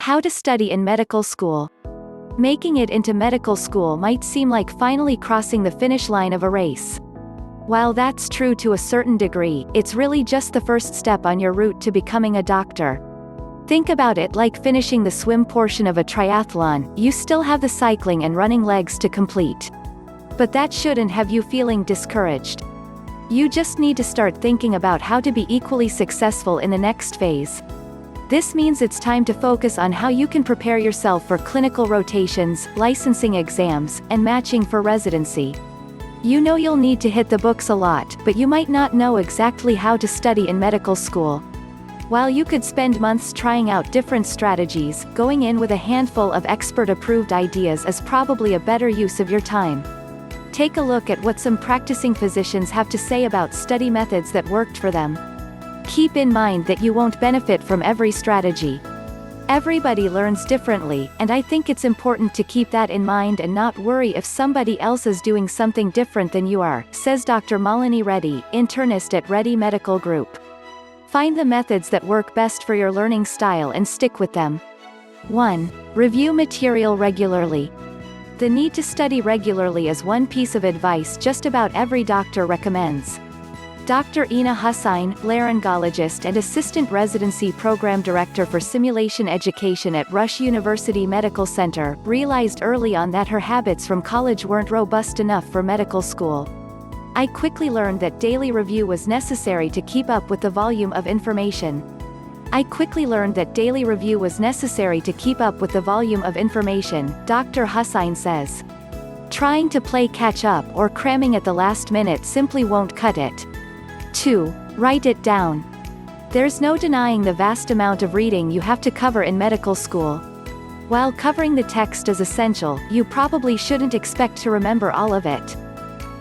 How to study in medical school. Making it into medical school might seem like finally crossing the finish line of a race. While that's true to a certain degree, it's really just the first step on your route to becoming a doctor. Think about it like finishing the swim portion of a triathlon. You still have the cycling and running legs to complete. But that shouldn't have you feeling discouraged. You just need to start thinking about how to be equally successful in the next phase. This means it's time to focus on how you can prepare yourself for clinical rotations, licensing exams, and matching for residency. You know you'll need to hit the books a lot, but you might not know exactly how to study in medical school. While you could spend months trying out different strategies, going in with a handful of expert-approved ideas is probably a better use of your time. Take a look at what some practicing physicians have to say about study methods that worked for them. Keep in mind that you won't benefit from every strategy. Everybody learns differently, and I think it's important to keep that in mind and not worry if somebody else is doing something different than you are, says Dr. Malini Reddy, internist at Reddy Medical Group. Find the methods that work best for your learning style and stick with them. 1. Review material regularly. The need to study regularly is one piece of advice just about every doctor recommends. Dr. Ina Hussain, laryngologist and assistant residency program director for simulation education at Rush University Medical Center, realized early on that her habits from college weren't robust enough for medical school. I quickly learned that daily review was necessary to keep up with the volume of information. Dr. Hussain says. Trying to play catch-up or cramming at the last minute simply won't cut it. 2. Write it down. There's no denying the vast amount of reading you have to cover in medical school. While covering the text is essential, you probably shouldn't expect to remember all of it.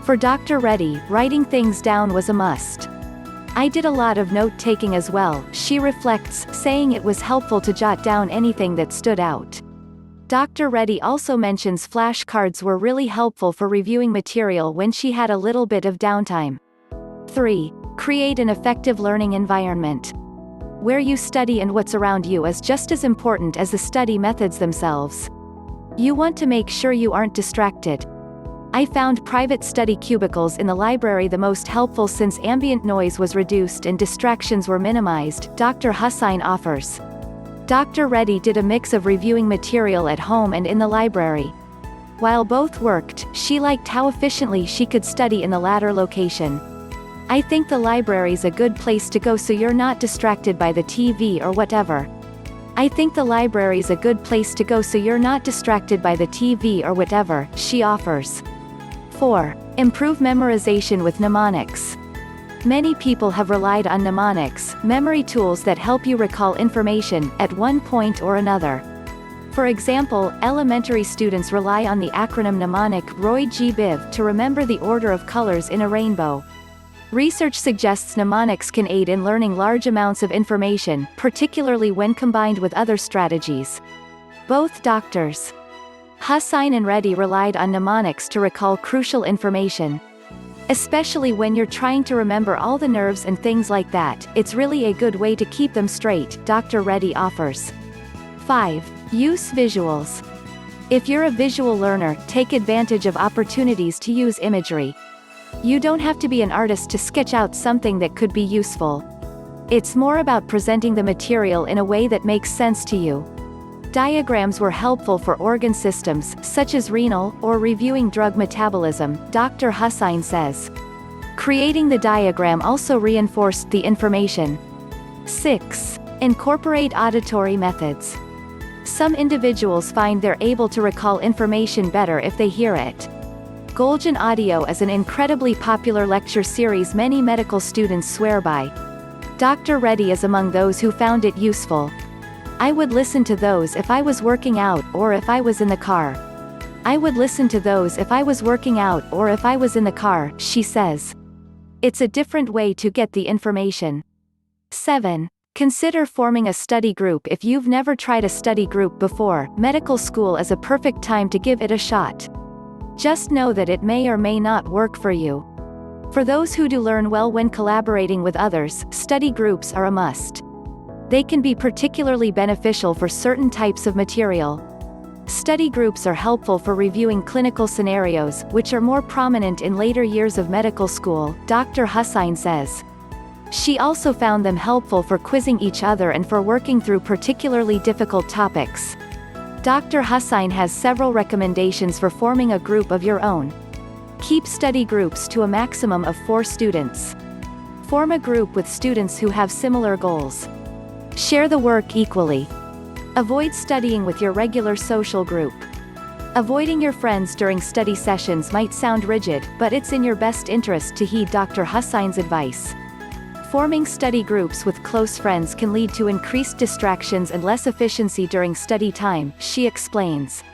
For Dr. Reddy, writing things down was a must. I did a lot of note-taking as well, she reflects, saying it was helpful to jot down anything that stood out. Dr. Reddy also mentions flashcards were really helpful for reviewing material when she had a little bit of downtime. 3. Create an effective learning environment. Where you study and what's around you is just as important as the study methods themselves. You want to make sure you aren't distracted. I found private study cubicles in the library the most helpful since ambient noise was reduced and distractions were minimized, Dr. Hussain offers. Dr. Reddy did a mix of reviewing material at home and in the library. While both worked, she liked how efficiently she could study in the latter location. I think the library's a good place to go so you're not distracted by the TV or whatever. She offers. 4. Improve memorization with mnemonics. Many people have relied on mnemonics, memory tools that help you recall information, at one point or another. For example, elementary students rely on the acronym mnemonic ROY-G-BIV to remember the order of colors in a rainbow. Research suggests mnemonics can aid in learning large amounts of information, particularly when combined with other strategies. Both Drs. Hussain and Reddy relied on mnemonics to recall crucial information. Especially when you're trying to remember all the nerves and things like that, it's really a good way to keep them straight, Dr. Reddy offers. 5. Use visuals. If you're a visual learner, take advantage of opportunities to use imagery. You don't have to be an artist to sketch out something that could be useful. It's more about presenting the material in a way that makes sense to you. Diagrams were helpful for organ systems, such as renal, or reviewing drug metabolism, Dr. Hussain says. Creating the diagram also reinforced the information. 6. Incorporate auditory methods. Some individuals find they're able to recall information better if they hear it. Golden Audio is an incredibly popular lecture series many medical students swear by. Dr. Reddy is among those who found it useful. I would listen to those if I was working out or if I was in the car. She says. It's a different way to get the information. 7. Consider forming a study group. If you've never tried a study group before, medical school is a perfect time to give it a shot. Just know that it may or may not work for you. For those who do learn well when collaborating with others, study groups are a must. They can be particularly beneficial for certain types of material. Study groups are helpful for reviewing clinical scenarios, which are more prominent in later years of medical school, Dr. Hussain says. She also found them helpful for quizzing each other and for working through particularly difficult topics. Dr. Hussain has several recommendations for forming a group of your own. Keep study groups to a maximum of 4 students. Form a group with students who have similar goals. Share the work equally. Avoid studying with your regular social group. Avoiding your friends during study sessions might sound rigid, but it's in your best interest to heed Dr. Hussain's advice. Forming study groups with close friends can lead to increased distractions and less efficiency during study time, she explains.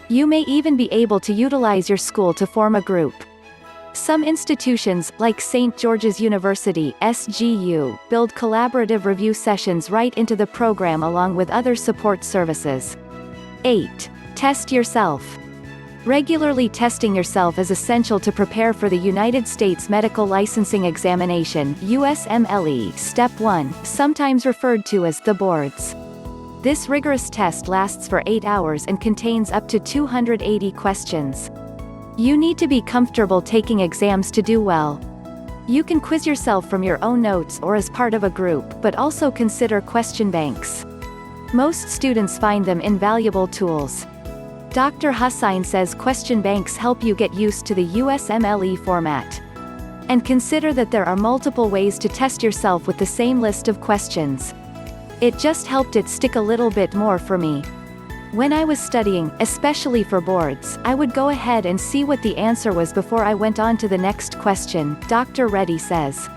You may even be able to utilize your school to form a group. Some institutions, like St. George's University (SGU), build collaborative review sessions right into the program along with other support services. 8. Test yourself. Regularly testing yourself is essential to prepare for the United States Medical Licensing Examination (USMLE) Step 1, sometimes referred to as the boards. This rigorous test lasts for 8 hours and contains up to 280 questions. You need to be comfortable taking exams to do well. You can quiz yourself from your own notes or as part of a group, but also consider question banks. Most students find them invaluable tools. Dr. Hussain says question banks help you get used to the USMLE format. And consider that there are multiple ways to test yourself with the same list of questions. It just helped it stick a little bit more for me. When I was studying, especially for boards, I would go ahead and see what the answer was before I went on to the next question, Dr. Reddy says.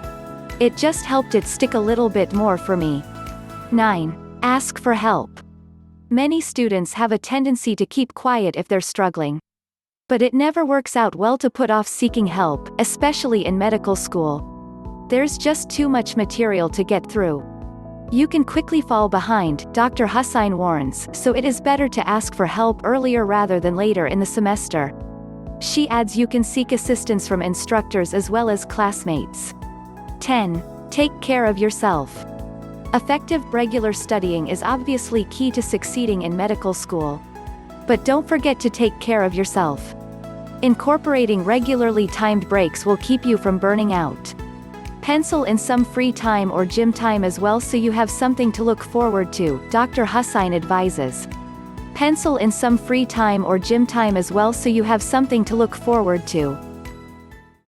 It just helped it stick a little bit more for me. 9. Ask for help. Many students have a tendency to keep quiet if they're struggling. But it never works out well to put off seeking help, especially in medical school. There's just too much material to get through. You can quickly fall behind, Dr. Hussain warns, so it is better to ask for help earlier rather than later in the semester. She adds you can seek assistance from instructors as well as classmates. 10. Take care of yourself. Effective, regular studying is obviously key to succeeding in medical school. But don't forget to take care of yourself. Incorporating regularly timed breaks will keep you from burning out. Pencil in some free time or gym time as well so you have something to look forward to, Dr. Hussain advises. Pencil in some free time or gym time as well so you have something to look forward to.